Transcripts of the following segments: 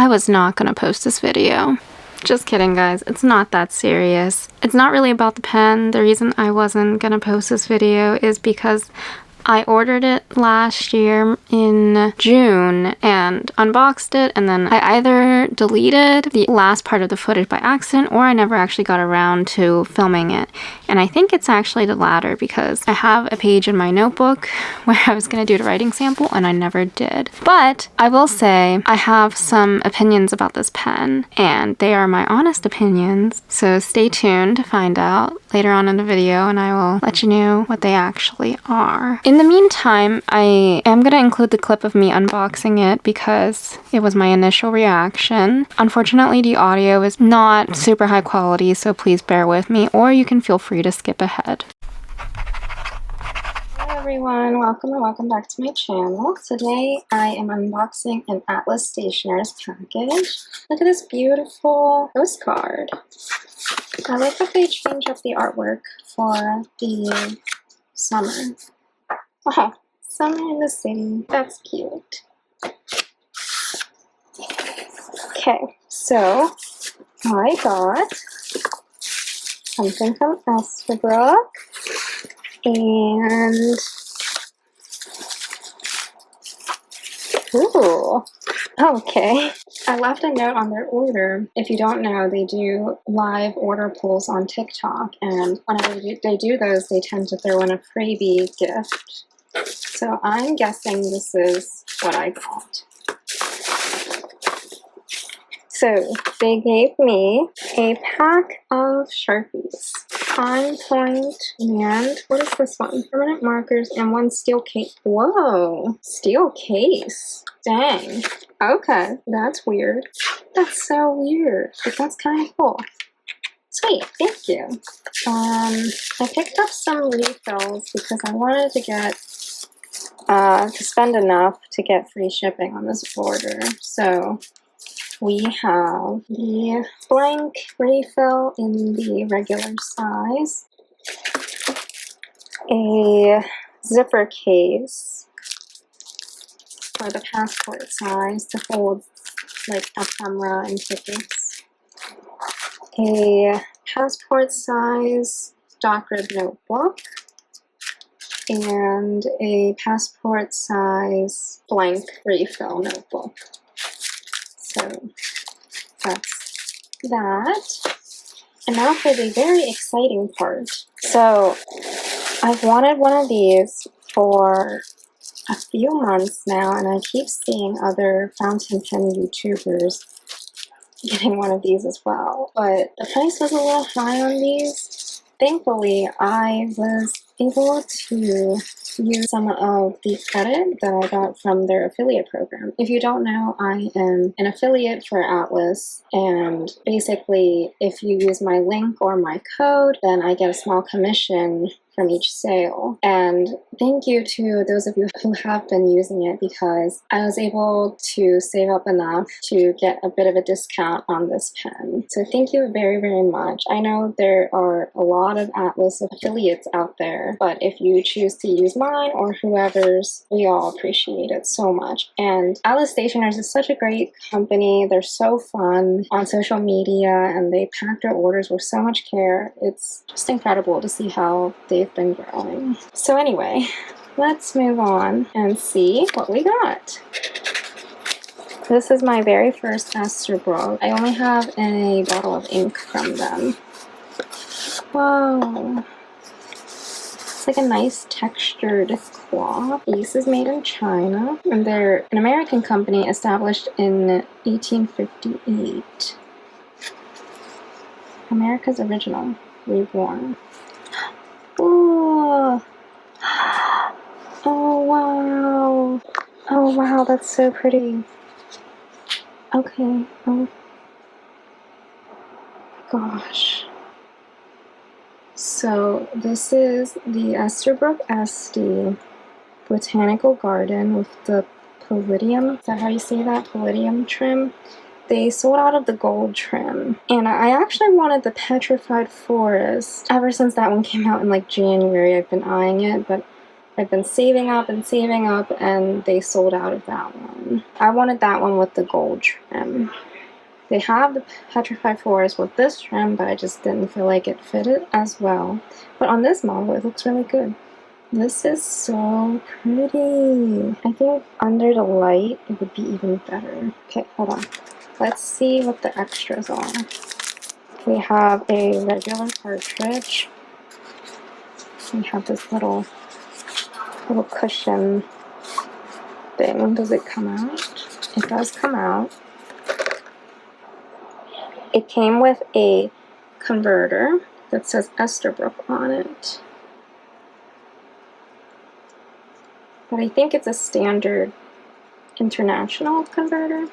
I was not gonna post this video. Just kidding, guys. It's not that serious. It's not really about the pen. The reason I wasn't gonna post this video is because I ordered it last year in June and unboxed it, and then I either deleted the last part of the footage by accident or I never actually got around to filming it. And I think it's actually the latter because I have a page in my notebook where I was going to do the writing sample and I never did. But I will say I have some opinions about this pen and they are my honest opinions, so stay tuned to find out later on in the video and I will let you know what they actually are. In the meantime, I am going to include the clip of me unboxing it because it was my initial reaction. Unfortunately, the audio is not super high quality, so please bear with me, or you can feel free to skip ahead. Hello everyone, welcome and welcome back to my channel. Today I am unboxing an Atlas Stationery's package. Look at this beautiful postcard. I like that they changed up the artwork for the summer. Wow, summer in the city. That's cute. Okay, so I got something from Esterbrook and ooh, okay. I left a note on their order. If you don't know, they do live order pulls on TikTok, and whenever they do those, they tend to throw in a freebie gift. So I'm guessing this is what I got. So they gave me a pack of Sharpies, fine point, and what is this one? Permanent markers and one steel case. Whoa, steel case. Dang. Okay, that's weird. That's so weird, but that's kind of cool. Sweet, thank you. I picked up some refills because I wanted to get to spend enough to get free shipping on this order. So we have the blank refill in the regular size, a zipper case for the passport size to hold like a camera and tickets, a passport size stock rib notebook, and a passport size blank refill notebook. So that's that. And now for the very exciting part. So I've wanted one of these for a few months now, and I keep seeing other fountain pen YouTubers getting one of these as well. But the price was a little high on these. Thankfully, I was able to use some of the credit that I got from their affiliate program. If you don't know, I am an affiliate for Atlas, and basically if you use my link or my code, then I get a small commission from each sale. And thank you to those of you who have been using it, because I was able to save up enough to get a bit of a discount on this pen. So thank you very, very much. I know there are a lot of Atlas affiliates out there, but if you choose to use mine or whoever's, we all appreciate it so much. And Atlas Stationery is such a great company. They're so fun on social media, and they pack their orders with so much care. It's just incredible to see how they've been growing. So anyway, let's move on and see what we got. This is my very first Esterbrook. I only have a bottle of ink from them. Whoa. It's like a nice textured cloth. This is made in China, and they're an American company established in 1858. America's original, reborn. Ooh. Oh wow. Oh wow, that's so pretty. Okay. Oh gosh. So this is the Esterbrook Estie Botanical Garden with the palladium. Is that how you say that? Palladium trim. They sold out of the gold trim, and I actually wanted the Petrified Forest. Ever since that one came out in like January, I've been eyeing it, but I've been saving up and saving up, and they sold out of that one. I wanted that one with the gold trim. They have the Petrified Forest with this trim, but I just didn't feel like it fitted as well. But on this model, it looks really good. This is so pretty. I think under the light, it would be even better. Okay, hold on. Let's see what the extras are. We have a regular cartridge. We have this little cushion thing. Does it come out? It does come out. It came with a converter that says Esterbrook on it. But I think it's a standard international converter.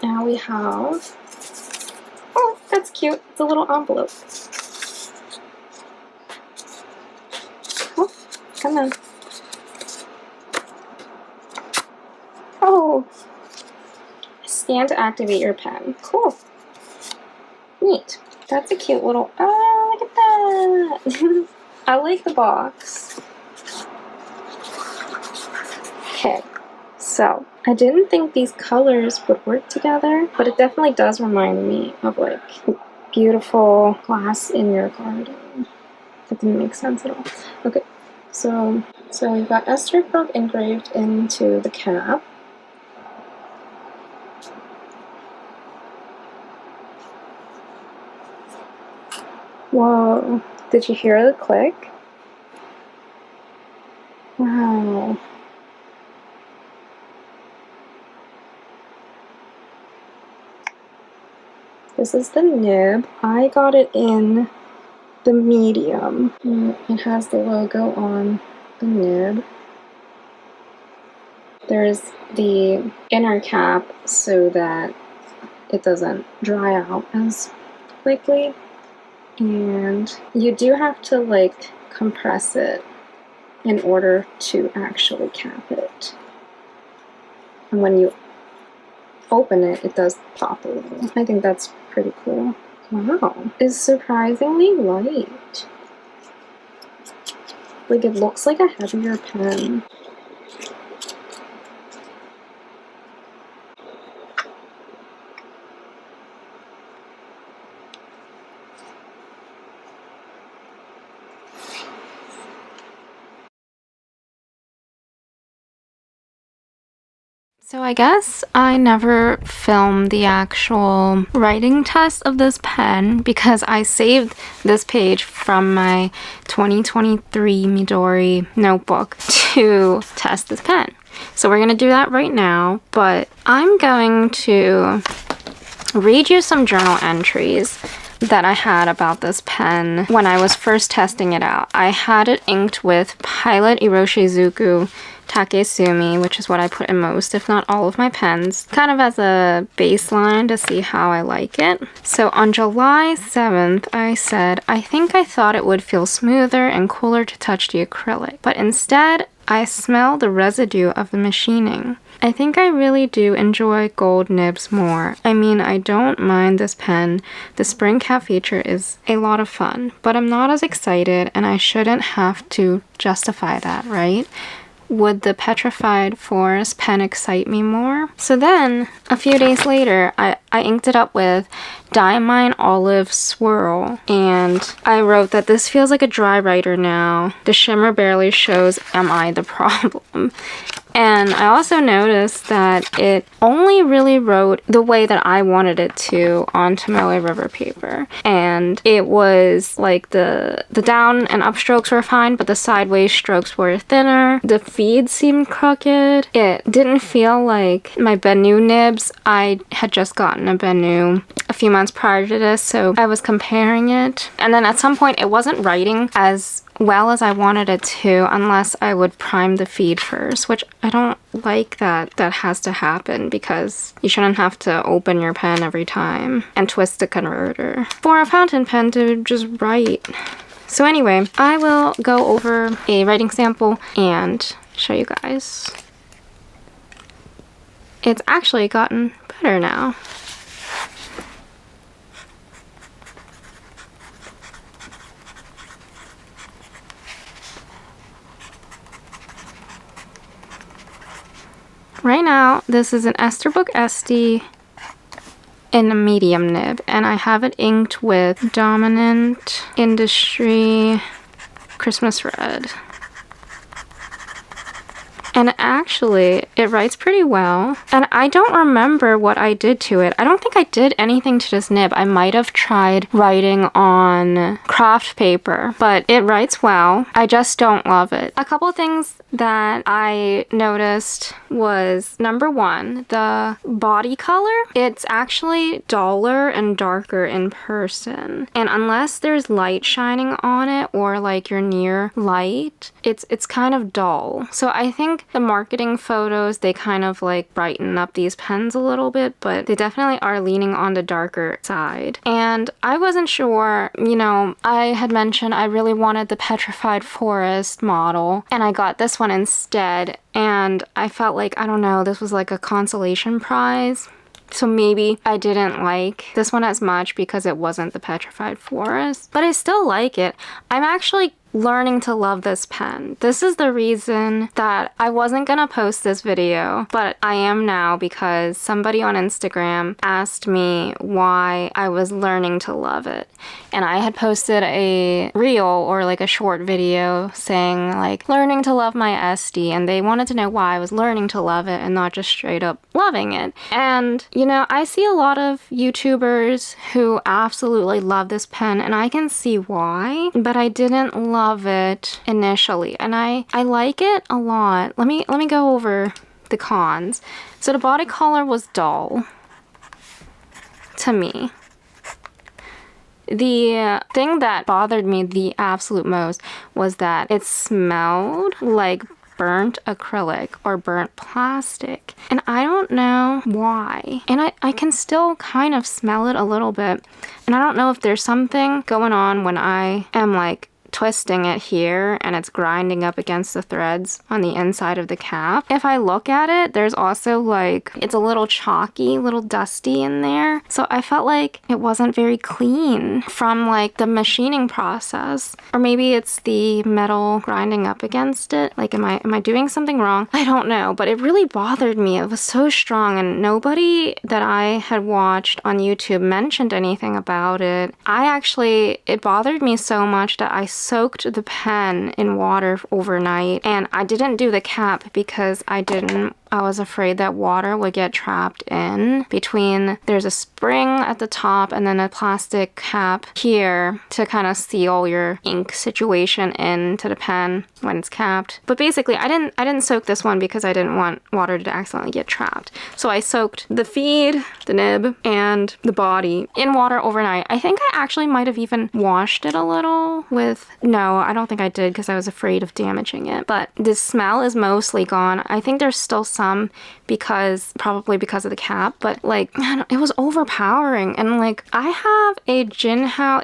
Now we have, oh, that's cute. It's a little envelope. Oh, come on. Oh, scan to activate your pen. Cool. Neat. That's a cute little, oh, look at that. I like the box. Okay, so I didn't think these colors would work together, but it definitely does remind me of like beautiful glass in your garden. That didn't make sense at all. Okay, so we've got Esterbrook engraved into the cap. Whoa, did you hear the click? Wow. This is the nib. I got it in the medium. It has the logo on the nib. There's the inner cap so that it doesn't dry out as quickly. And you do have to like compress it in order to actually cap it. And when you open it, it does pop a little. I think that's pretty cool. Wow, it's surprisingly light. Like it looks like a heavier pen. So I guess I never filmed the actual writing test of this pen because I saved this page from my 2023 Midori notebook to test this pen. So we're going to do that right now, but I'm going to read you some journal entries that I had about this pen when I was first testing it out. I had it inked with Pilot Iroshizuku Takesumi, which is what I put in most, if not all of my pens, kind of as a baseline to see how I like it. So on July 7th, I said, I think I thought it would feel smoother and cooler to touch the acrylic, but instead, I smell the residue of the machining. I think I really do enjoy gold nibs more. I mean, I don't mind this pen. The spring cap feature is a lot of fun, but I'm not as excited and I shouldn't have to justify that, right? Would the Petrified Forest pen excite me more? So then, a few days later, I inked it up with Diamine Olive Swirl, and I wrote that this feels like a dry writer now. The shimmer barely shows, am I the problem? And I also noticed that it only really wrote the way that I wanted it to on Tomoe River paper. And it was like the down and up strokes were fine, but the sideways strokes were thinner. The feed seemed crooked. It didn't feel like my Benu nibs. I had just gotten a Benu a few months prior to this, so I was comparing it. And then at some point it wasn't writing as well as I wanted it to unless I would prime the feed first, which I don't like that has to happen because you shouldn't have to open your pen every time and twist the converter for a fountain pen to just write. So anyway, I will go over a writing sample and show you guys. It's actually gotten better now. right now, this is an Esterbrook Estie in a medium nib, and I have it inked with Dominant Industry Christmas Red. And actually, it writes pretty well. And I don't remember what I did to it. I don't think I did anything to this nib. I might have tried writing on craft paper, but it writes well. I just don't love it. A couple things that I noticed was, number one, the body color. It's actually duller and darker in person. And unless there's light shining on it or like you're near light, it's kind of dull. So I think the marketing photos, they kind of like brighten up these pens a little bit, but they definitely are leaning on the darker side. And I wasn't sure, you know, I had mentioned I really wanted the Petrified Forest model, and I got this one instead. And I felt like, I don't know, this was like a consolation prize. So maybe I didn't like this one as much because it wasn't the Petrified Forest, but I still like it. I'm actually learning to love this pen. This is the reason that I wasn't gonna post this video, but I am now, because somebody on Instagram asked me why I was learning to love it. And I had posted a reel or like a short video saying like learning to love my Estie, and they wanted to know why I was learning to love it and not just straight up loving it. And you know, I see a lot of YouTubers who absolutely love this pen, and I can see why, but I didn't love it initially, and I like it a lot. Let me go over the cons. So the body color was dull to me. The thing that bothered me the absolute most was that it smelled like burnt acrylic or burnt plastic, and I don't know why. And I can still kind of smell it a little bit, and I don't know if there's something going on when I am like twisting it here and it's grinding up against the threads on the inside of the cap. If I look at it, there's also like, it's a little chalky, a little dusty in there. So I felt like it wasn't very clean from like the machining process. Or maybe it's the metal grinding up against it. Like, am I doing something wrong? I don't know, but it really bothered me. It was so strong, and nobody that I had watched on YouTube mentioned anything about it. It bothered me so much that I soaked the pen in water overnight, and I didn't do the cap because I was afraid that water would get trapped in between. There's a spring at the top and then a plastic cap here to kind of seal your ink situation into the pen when it's capped. But basically, I didn't soak this one because I didn't want water to accidentally get trapped. So I soaked the feed, the nib, and the body in water overnight. I think I actually might have even washed it a little with, no, I don't think I did because I was afraid of damaging it. But the smell is mostly gone. I think there's still some probably because of the cap, but like, man, it was overpowering. And like, I have a Jinhao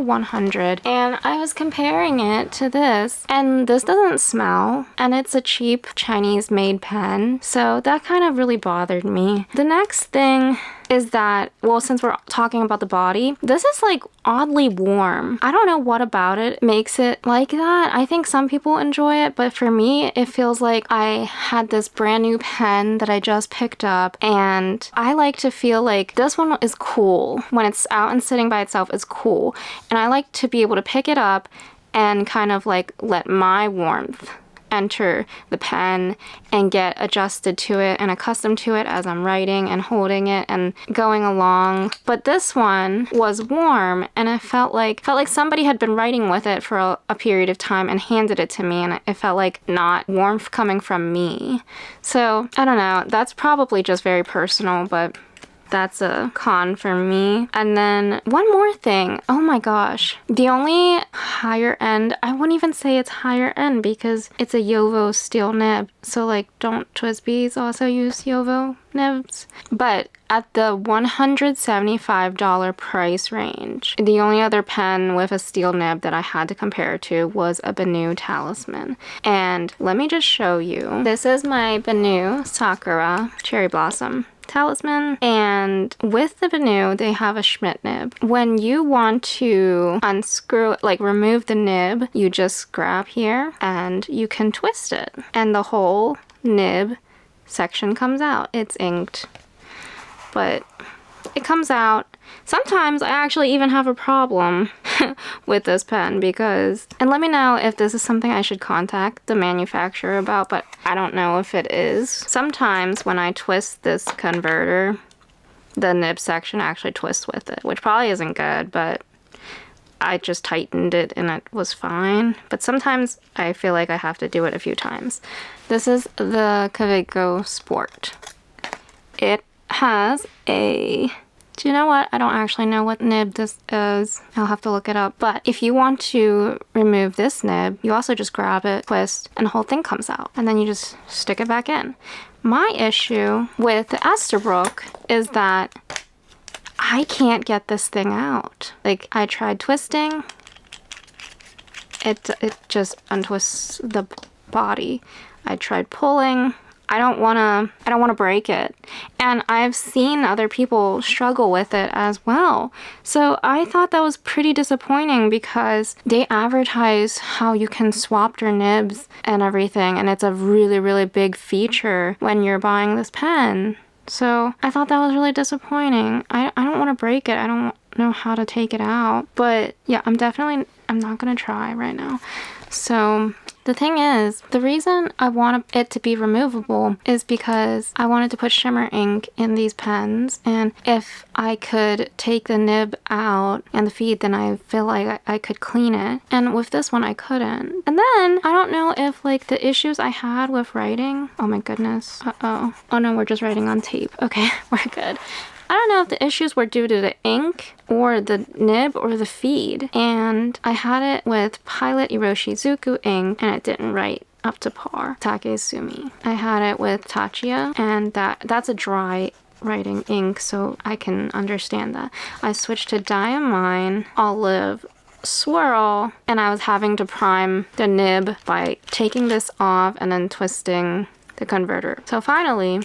100, and I was comparing it to this, and this doesn't smell, and it's a cheap Chinese made pen, so that kind of really bothered me. The next thing is that, well, since we're talking about the body, this is like oddly warm. I don't know what about it makes it like that. I think some people enjoy it, but for me, it feels like I had this brand new pen that I just picked up, and I like to feel like this one is cool. When it's out and sitting by itself, it's cool. And I like to be able to pick it up and kind of like let my warmth enter the pen and get adjusted to it and accustomed to it as I'm writing and holding it and going along. But this one was warm, and it felt like somebody had been writing with it for a period of time and handed it to me, and it felt like not warmth coming from me. So I don't know, that's probably just very personal, but that's a con for me. And then one more thing. Oh my gosh. The only higher end, I wouldn't even say it's higher end because it's a Yovo steel nib. So like, don't TWSBIs also use Yovo nibs? But at the $175 price range, the only other pen with a steel nib that I had to compare to was a Benu Talisman. And let me just show you. This is my Benu Sakura Cherry Blossom talisman. And with the Banu, they have a Schmidt nib. When you want to unscrew, like remove the nib, you just grab here and you can twist it. And the whole nib section comes out. It's inked, but it comes out. Sometimes I actually even have a problem with this pen because, and let me know if this is something I should contact the manufacturer about, but I don't know if it is. Sometimes when I twist this converter, the nib section actually twists with it, which probably isn't good, but I just tightened it and it was fine. But sometimes I feel like I have to do it a few times. This is the Kaweco Sport. It has a... Do you know what? I don't actually know what nib this is. I'll have to look it up. But if you want to remove this nib, you also just grab it, twist, and the whole thing comes out. And then you just stick it back in. My issue with the Esterbrook is that I can't get this thing out. Like, I tried twisting. It just untwists the body. I tried pulling. I don't wanna break it. And I've seen other people struggle with it as well. So I thought that was pretty disappointing because they advertise how you can swap your nibs and everything, and it's a really, really big feature when you're buying this pen. So I thought that was really disappointing. I don't want to break it. I don't know how to take it out. But yeah, I'm not gonna try right now. So the thing is, the reason I want it to be removable is because I wanted to put shimmer ink in these pens, and if I could take the nib out and the feed, then I feel like I could clean it. And with this one, I couldn't. And then, I don't know if like the issues I had with writing, oh my goodness, oh no, we're just writing on tape. Okay, we're good. I don't know if the issues were due to the ink or the nib or the feed. And I had it with Pilot Iroshizuku ink and it didn't write up to par. Takesumi. I had it with Tachia and that's a dry writing ink, so I can understand that. I switched to Diamine Olive Swirl and I was having to prime the nib by taking this off and then twisting the converter. So finally,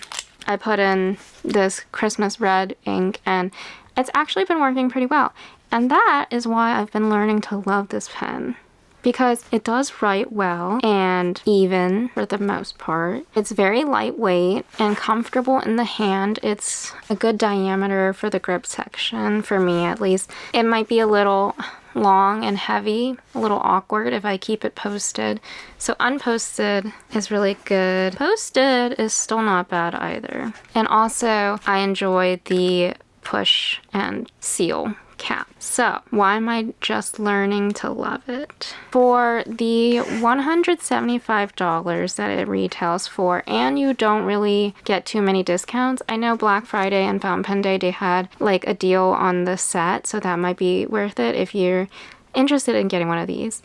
I put in this Christmas red ink and it's actually been working pretty well. And that is why I've been learning to love this pen. Because it does write well and even for the most part. It's very lightweight and comfortable in the hand. It's a good diameter for the grip section, for me at least. It might be a little long and heavy, a little awkward if I keep it posted. So unposted is really good. Posted is still not bad either. And also I enjoy the push and seal cap. So why am I just learning to love it? For the $175 that it retails for, and you don't really get too many discounts. I know Black Friday and Fountain Pen Day, they had like a deal on the set, so that might be worth it if you're interested in getting one of these.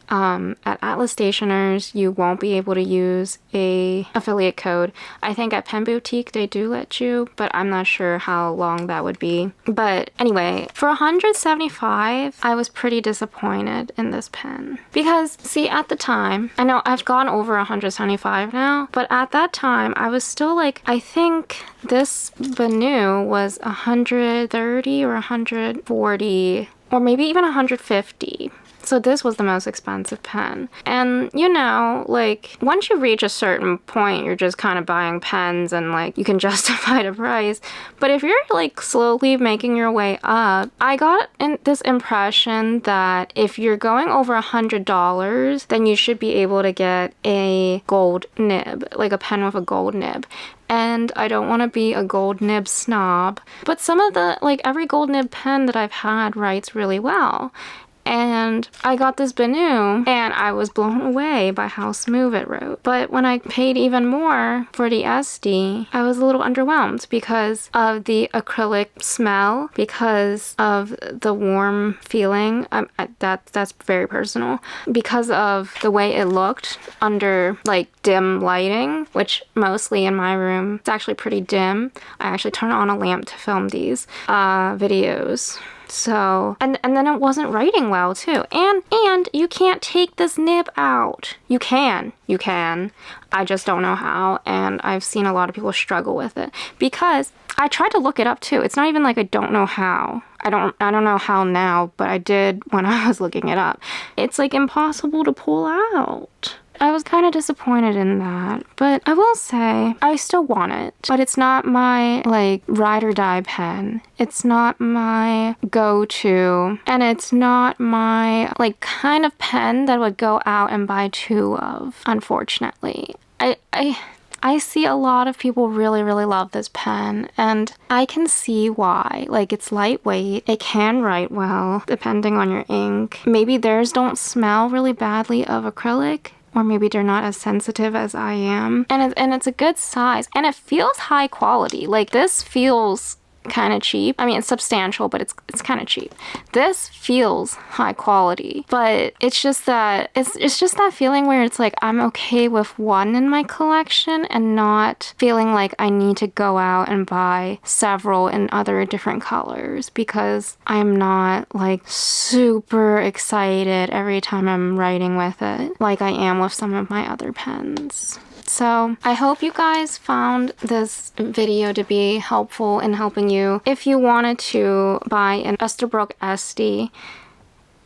At Atlas Stationers, you won't be able to use a affiliate code. I think at Pen Boutique they do let you, but I'm not sure how long that would be. But anyway, for $175, I was pretty disappointed in this pen. Because, see, at the time, I know I've gone over $175 now, but at that time, I was still like, I think this Banu was $130 or $140, or maybe even $150. So this was the most expensive pen. And you know, like once you reach a certain point, you're just kind of buying pens and like you can justify the price. But if you're like slowly making your way up, I got this impression that if you're going over $100, then you should be able to get a gold nib, like a pen with a gold nib. And I don't want to be a gold nib snob, but some of the, like every gold nib pen that I've had writes really well. And I got this Banu and I was blown away by how smooth it wrote. But when I paid even more for the Estie, I was a little underwhelmed because of the acrylic smell, because of the warm feeling. That's very personal. Because of the way it looked under like dim lighting, which mostly in my room, it's actually pretty dim. I actually turn on a lamp to film these videos. So, and then it wasn't writing well too. And you can't take this nib out. You can. I just don't know how, and I've seen a lot of people struggle with it because I tried to look it up too. It's not even like I don't know how. I don't know how now, but I did when I was looking it up. It's like impossible to pull out. I was kind of disappointed in that, but I will say I still want it. But it's not my like ride or die pen. It's not my go-to, and it's not my like kind of pen that I would go out and buy two of, unfortunately. I see a lot of people really, really love this pen, and I can see why. Like, it's lightweight, it can write well, depending on your ink. Maybe theirs don't smell really badly of acrylic, or maybe they're not as sensitive as I am. And it's a good size, and it feels high quality. Like, this feels kind of cheap. I mean, it's substantial, but it's kind of cheap. This feels high quality, but it's just that it's just that feeling where it's like I'm okay with one in my collection and not feeling like I need to go out and buy several in other different colors, because I'm not like super excited every time I'm writing with it like I am with some of my other pens. So I hope you guys found this video to be helpful in helping you if you wanted to buy an Esterbrook Estie,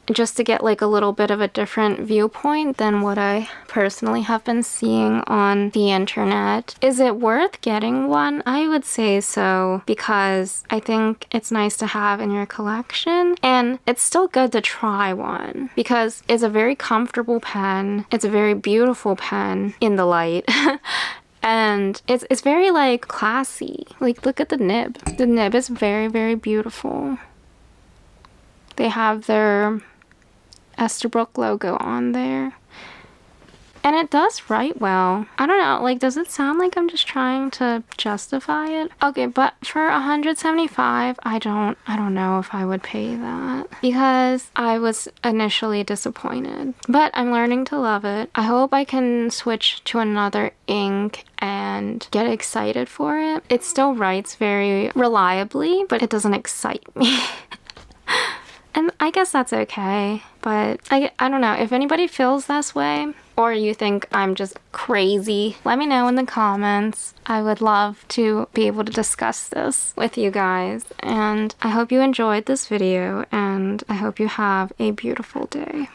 just to get like a little bit of a different viewpoint than what I personally have been seeing on the internet. Is it worth getting one? I would say so, because I think it's nice to have in your collection, and it's still good to try one because it's a very comfortable pen. It's a very beautiful pen in the light. And it's very like classy. Like, look at the nib. The nib is very, very beautiful. They have their Esterbrook logo on there, and it does write well. I don't know, like, does it sound like I'm just trying to justify it? Okay, but for $175, I don't know if I would pay that, because I was initially disappointed, but I'm learning to love it. I hope I can switch to another ink and get excited for it. It still writes very reliably, but it doesn't excite me. And I guess that's okay, but I don't know. If anybody feels this way, or you think I'm just crazy, let me know in the comments. I would love to be able to discuss this with you guys. And I hope you enjoyed this video, and I hope you have a beautiful day.